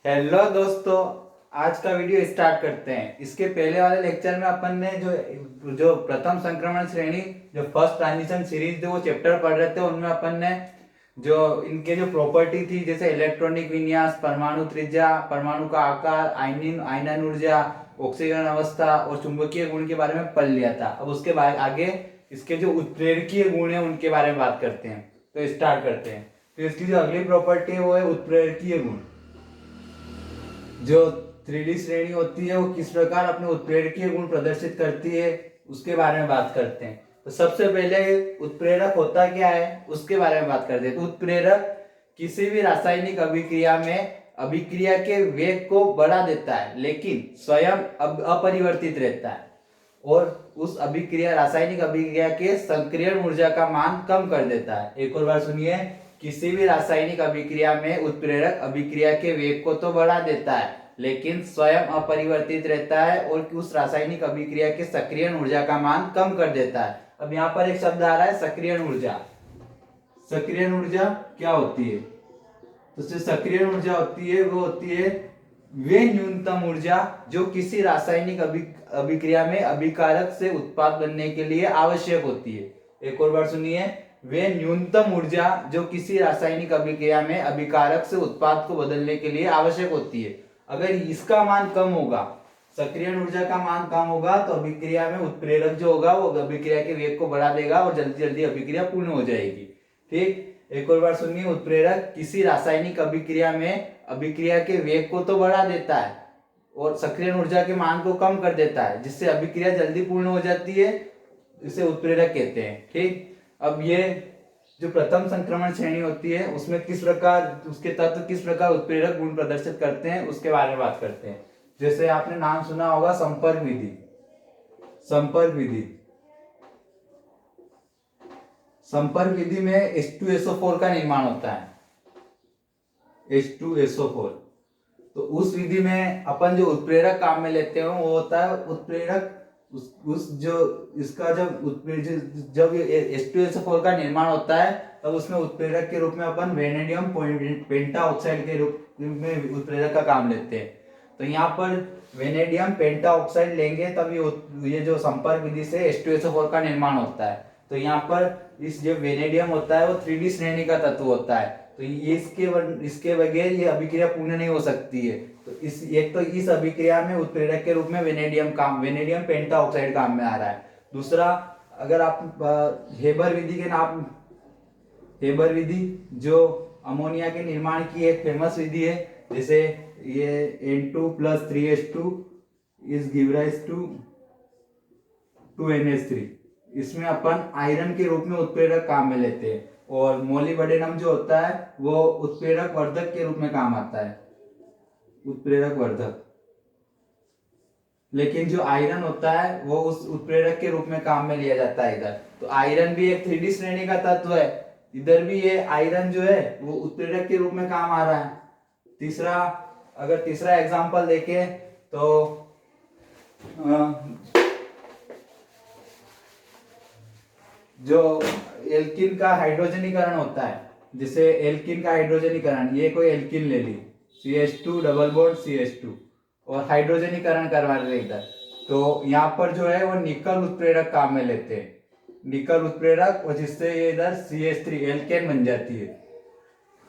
Hello दोस्तों, आज का वीडियो स्टार्ट करते हैं। इसके पहले वाले लेक्चर में अपन ने जो जो प्रथम संक्रमण श्रेणी जो फर्स्ट ट्रांजिशन सीरीज जो वो चैप्टर पढ़ रहे थे, उनमें अपन ने जो इनके जो प्रॉपर्टी थी, जैसे इलेक्ट्रॉनिक विन्यास, परमाणु त्रिज्या, परमाणु का आकार, आयनन ऊर्जा, ऑक्सीकरण अवस्था और चुंबकीय गुण के बारे में पढ़ लिया था। अब उसके बाद आगे इसके जो उत्प्रेरकीय गुण है उनके बारे में बात करते हैं। तो स्टार्ट करते हैं। तो इसकी जो अगली प्रॉपर्टी है वो है उत्प्रेरकीय गुण। जो 3D श्रेणी होती है वो किस प्रकार अपने उत्प्रेरकीय गुण प्रदर्शित करती है उसके बारे में बात करते हैं। तो सबसे पहले उत्प्रेरक होता क्या है उसके बारे में बात करते हैं। तो उत्प्रेरक किसी भी रासायनिक अभिक्रिया में अभिक्रिया के वेग को बढ़ा देता है, लेकिन स्वयं अपरिवर्तित रहता है, और उस अभिक्रिया रासायनिक अभिक्रिया के सक्रियण ऊर्जा का मान कम कर देता है। एक और बार सुनिए, किसी भी रासायनिक अभिक्रिया में उत्प्रेरक अभिक्रिया के वेग को तो बढ़ा देता है, लेकिन स्वयं अपरिवर्तित रहता है और उस रासायनिक अभिक्रिया के सक्रियण ऊर्जा का मान कम कर देता है। अब यहाँ पर एक शब्द आ रहा है सक्रियण ऊर्जा। सक्रियण ऊर्जा क्या होती है? तो जो सक्रियण ऊर्जा होती है वो होती है वे न्यूनतम ऊर्जा जो किसी रासायनिक अभिक्रिया में अभिकारक से उत्पाद बनने के लिए आवश्यक होती है। एक और बार सुनिए, वे न्यूनतम ऊर्जा जो किसी रासायनिक अभिक्रिया में अभिकारक से उत्पाद को बदलने के लिए आवश्यक होती है। अगर इसका मान कम होगा, सक्रियण ऊर्जा का मान कम होगा, तो अभिक्रिया में उत्प्रेरक जो होगा वो अभिक्रिया के वेग को बढ़ा देगा और जल्दी जल्दी अभिक्रिया पूर्ण हो जाएगी। ठीक, एक और बार सुनिए, उत्प्रेरक किसी रासायनिक अभिक्रिया में अभिक्रिया के वेग को तो बढ़ा देता है और सक्रियण ऊर्जा के मान को कम कर देता है, जिससे अभिक्रिया जल्दी पूर्ण हो जाती है। इसे उत्प्रेरक कहते हैं। ठीक, अब ये जो प्रथम संक्रमण श्रेणी होती है उसमें किस प्रकार उसके तत्व किस प्रकार उत्प्रेरक गुण प्रदर्शित करते हैं उसके बारे में बात करते हैं। जैसे आपने नाम सुना होगा संपर्क विधि। संपर्क विधि संपर्क विधि में H2SO4 का निर्माण होता है। H2SO4। तो उस विधि में अपन जो उत्प्रेरक काम में लेते हैं वो होता है उत्प्रेरक उस जो इसका जब H2SO4 का निर्माण होता है तब उसमें उत्प्रेरक के रूप में अपन वेनेडियम पेंटा ऑक्साइड के रूप में उत्प्रेरक का काम लेते हैं। तो यहाँ पर वेनेडियम पेंटा ऑक्साइड लेंगे तब ये जो संपर्क विधि से H2SO4 का निर्माण होता है। तो यहाँ पर इस जो वेनेडियम होता है वो 3D श्रेणी का तत्व होता है, तो ये इसके बगैर ये अभिक्रिया पूर्ण नहीं हो सकती है। तो इस अभिक्रिया में उत्प्रेरक के रूप में वेनेडियम पेंटा ऑक्साइड काम में आ रहा है। दूसरा, अगर आप हेबर विधि के नाम हेबर विधि जो अमोनिया के निर्माण की एक फेमस विधि है, जैसे ये N2 + 3H2 is give rise to 2NH3। इसमें अपन आयरन के रूप में उत्प्रेरक काम में लेते हैं, और मोलिब्डेनम जो होता है वो उत्प्रेरक वर्धक के रूप में काम आता है, उत्प्रेरक वर्धक। लेकिन जो आयरन होता है वो उस उत्प्रेरक के रूप में काम में लिया जाता है इधर। तो आयरन भी एक 3D श्रेणी का तत्व है, इधर भी ये आयरन जो है वो उत्प्रेरक के रूप में काम आ रहा है। अगर तीसरा एग्जांपल देखें तो जो एल्किन का हाइड्रोजनीकरण होता है, जैसे एल्किन का हाइड्रोजनीकरण, ये कोई एल्किन ले ली CH2 डबल बॉन्ड CH2 और हाइड्रोजनीकरण करवा रहे इधर, तो यहाँ पर जो है वो निकल उत्प्रेरक काम में लेते हैं, निकल उत्प्रेरक, और जिससे ये इधर CH3 एल्केन बन जाती है।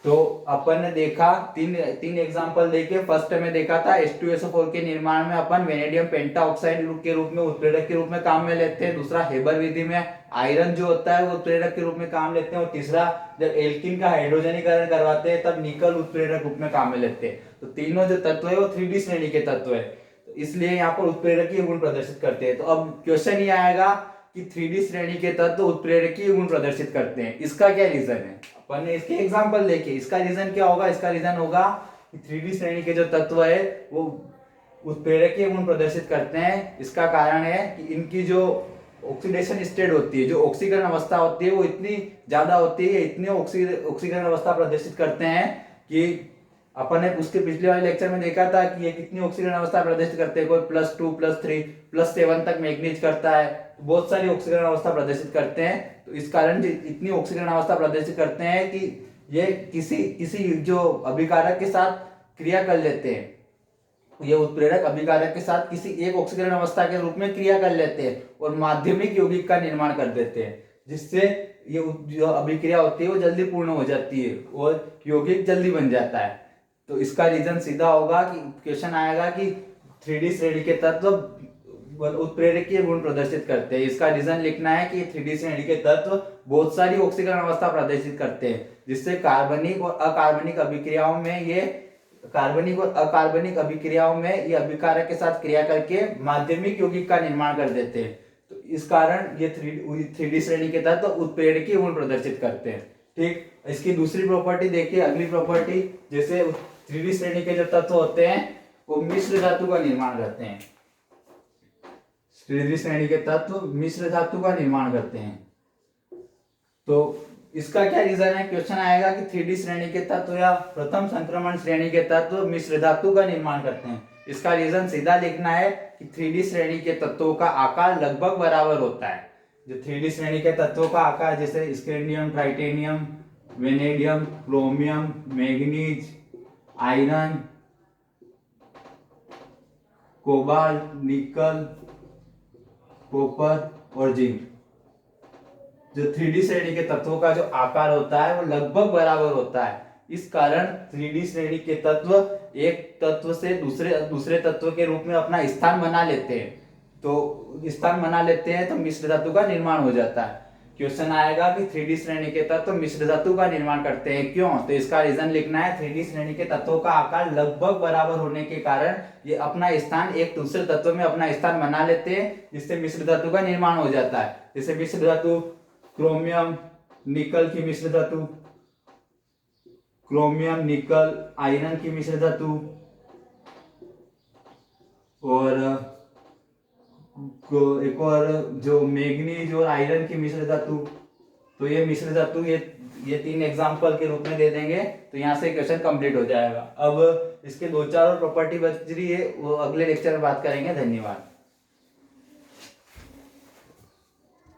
तो अपन ने देखा तीन एग्जांपल देखे। फर्स्ट में देखा था H2SO4 के निर्माण में अपन वेनेडियम पेंटा ऑक्साइड के रूप में उत्प्रेरक के रूप में काम में लेते हैं। दूसरा, हेबर विधि में आयरन जो होता है वो उत्प्रेरक के रूप में काम लेते हैं। और तीसरा, जब एल्किन का हाइड्रोजनीकरण करवाते हैं तब निकल उत्प्रेरक रूप में काम में लेते हैं। तो तीनों जो तत्व है वो 3D श्रेणी के तत्व है, तो इसलिए यहाँ पर उत्प्रेरकीय गुण प्रदर्शित करते हैं। तो अब क्वेश्चन ये आएगा कि 3D श्रेणी के तत्व उत्प्रेरकीय गुण प्रदर्शित करते हैं, इसका क्या रीजन है? अपन ने इसके एग्जांपल देखे, इसका रीजन क्या होगा? इसका रीजन होगा कि 3D श्रेणी के जो तत्व है वो उत्प्रेरकीय गुण प्रदर्शित करते हैं। इसका कारण है कि इनकी जो ऑक्सीडेशन स्टेट होती है, जो ऑक्सीकरण अवस्था होती है वो इतनी ज्यादा होती है, इतनी ऑक्सीकरण अवस्था प्रदर्शित करते हैं कि अपन ने उसके पिछले वाले लेक्चर में देखा था कि ये कितनी ऑक्सीकरण अवस्था प्रदर्शित करते हैं। कोई +2 +3 +7 तक मैग्नीज करता है, बहुत सारी ऑक्सीकरण अवस्था प्रदर्शित करते हैं। तो इस कारण इतनी ऑक्सीकरण अवस्था प्रदर्शित करते हैं कि ये किसी जो अभिकारक के साथ क्रिया कर लेते हैं, ये उत्प्रेरक अभिकारक के साथ किसी एक ऑक्सीकरण अवस्था के रूप में क्रिया कर लेते हैं और माध्यमिक यौगिक का निर्माण कर देते हैं, जिससे ये जो अभिक्रिया होती है वो जल्दी पूर्ण हो जाती है और यौगिक जल्दी बन जाता है। तो इसका रीजन सीधा होगा कि क्वेश्चन आएगा कि 3D श्रेणी के तत्व उत्प्रेरकीय गुण प्रदर्शित करते हैं। इसका रीजन लिखना है कि 3D श्रेणी के तत्व बहुत सारी ऑक्सीकरण अवस्था प्रदर्शित करते हैं, जिससे कार्बनिक और अकार्बनिक अभिक्रियाओं में ये अभिकारक के साथ क्रिया करके माध्यमिक यौगिक का निर्माण कर देते हैं। तो इस कारण ये 3D श्रेणी के तत्व उत्प्रेरकीय गुण प्रदर्शित करते हैं। ठीक, इसकी दूसरी प्रॉपर्टी देखिए, अगली प्रॉपर्टी, जैसे 3D श्रेणी के जो तत्व होते हैं वो मिश्र धातु का निर्माण करते हैं। 3D श्रेणी के तत्व मिश्र धातु का निर्माण करते हैं। तो इसका क्या रीजन है, क्वेश्चन आएगा कि 3D श्रेणी के तत्व या प्रथम संक्रमण श्रेणी के तत्व मिश्र धातु का निर्माण करते हैं। इसका रीजन सीधा लिखना है कि 3D श्रेणी के तत्वों का आकार लगभग बराबर होता है। जो 3D श्रेणी के तत्वों का आकार, जैसे scandium, titanium, vanadium, chromium, manganese, iron, cobalt, निकल, कॉपर और जिंक, जो 3D श्रेणी के तत्वों का जो आकार होता है वो लगभग बराबर होता है। इस कारण 3D श्रेणी के तत्व एक तत्व से दूसरे तत्व के रूप में अपना स्थान बना लेते हैं। तो स्थान बना लेते हैं तो मिश्र धातु का निर्माण हो जाता है। क्वेश्चन आएगा कि 3D श्रेणी के तत्व मिश्र धातु का निर्माण करते हैं, क्यों? तो इसका रीजन लिखना है, 3D श्रेणी के तत्वों का आकार लगभग बराबर होने के कारण ये अपना स्थान एक दूसरे तत्व में अपना स्थान बना लेते हैं, जिससे मिश्र धातु का निर्माण हो जाता है। जैसे मिश्र धातु क्रोमियम निकल की मिश्र धातु, क्रोमियम निकल आयरन की मिश्र धातु, और एक और जो मैग्नीज और आयरन की मिश्र धातु। तो ये मिश्र धातु ये 3 एग्जांपल के रूप में दे देंगे, तो यहाँ से क्वेश्चन कंप्लीट हो जाएगा। अब इसके 2-4 और प्रॉपर्टी बच रही है, वो अगले लेक्चर में बात करेंगे। धन्यवाद।